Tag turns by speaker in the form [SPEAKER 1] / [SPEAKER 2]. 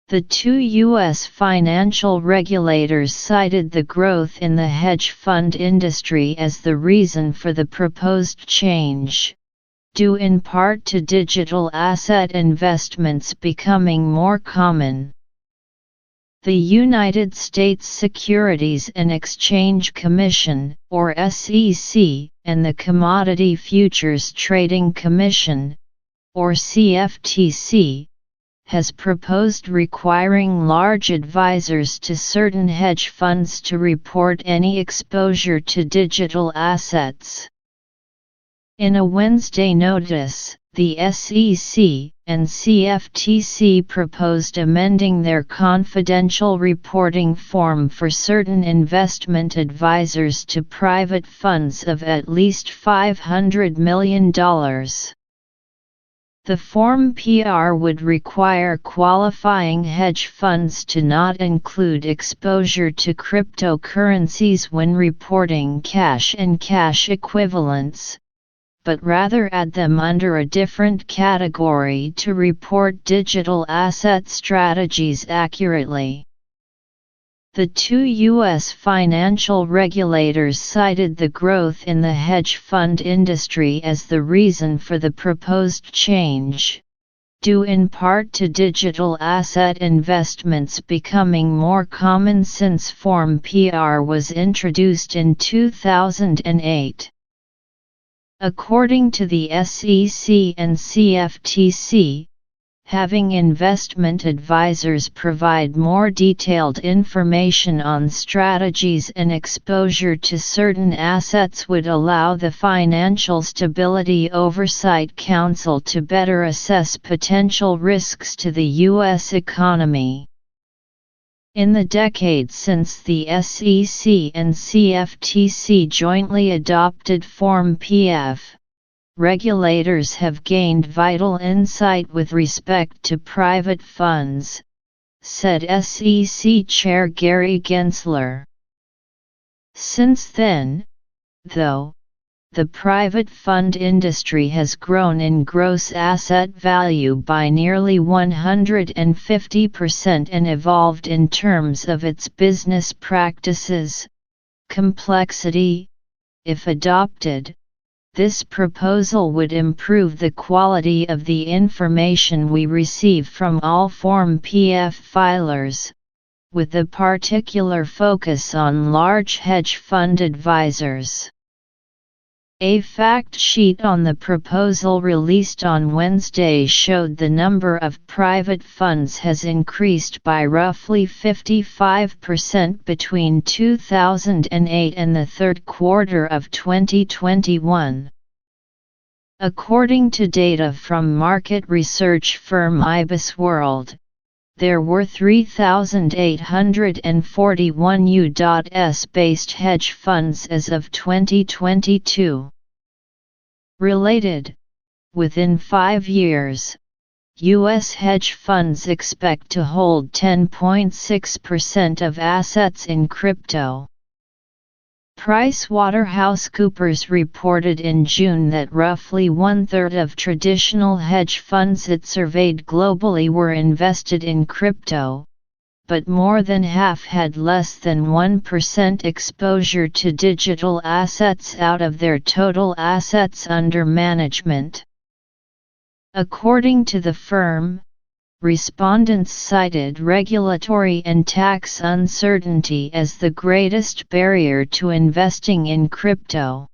[SPEAKER 1] The two U.S. financial regulators cited the growth in the hedge fund industry as the reason for the proposed change, due in part to digital asset investments becoming more common. The United States Securities and Exchange Commission, or SEC, and the Commodity Futures Trading Commission, or CFTC, has proposed requiring large advisors to certain hedge funds to report any exposure to digital assets. In a Wednesday notice, the SEC and CFTC proposed amending their confidential reporting form for certain investment advisors to private funds of at least $500 million. The Form PR would require qualifying hedge funds to not include exposure to cryptocurrencies when reporting cash and cash equivalents, but rather add them under a different category to report digital asset strategies accurately. The two U.S. financial regulators cited the growth in the hedge fund industry as the reason for the proposed change, due in part to digital asset investments becoming more common since Form PR was introduced in 2008. According to the SEC and CFTC, having investment advisors provide more detailed information on strategies and exposure to certain assets would allow the Financial Stability Oversight Council to better assess potential risks to the U.S. economy. In the decade since the SEC and CFTC jointly adopted Form PF, regulators have gained vital insight with respect to private funds, said SEC Chair Gary Gensler. Since then, though, the private fund industry has grown in gross asset value by nearly 150% and evolved in terms of its business practices, complexity. If adopted, this proposal would improve the quality of the information we receive from all Form PF filers, with a particular focus on large hedge fund advisors. A fact sheet on the proposal released on Wednesday showed the number of private funds has increased by roughly 55% between 2008 and the third quarter of 2021. According to data from market research firm IBISWorld, there were 3,841 U.S.-based hedge funds as of 2022. Related, within 5 years, U.S. hedge funds expect to hold 10.6% of assets in crypto. PricewaterhouseCoopers reported in June that roughly one-third of traditional hedge funds it surveyed globally were invested in crypto, but more than half had less than 1% exposure to digital assets out of their total assets under management. According to the firm, respondents cited regulatory and tax uncertainty as the greatest barrier to investing in crypto.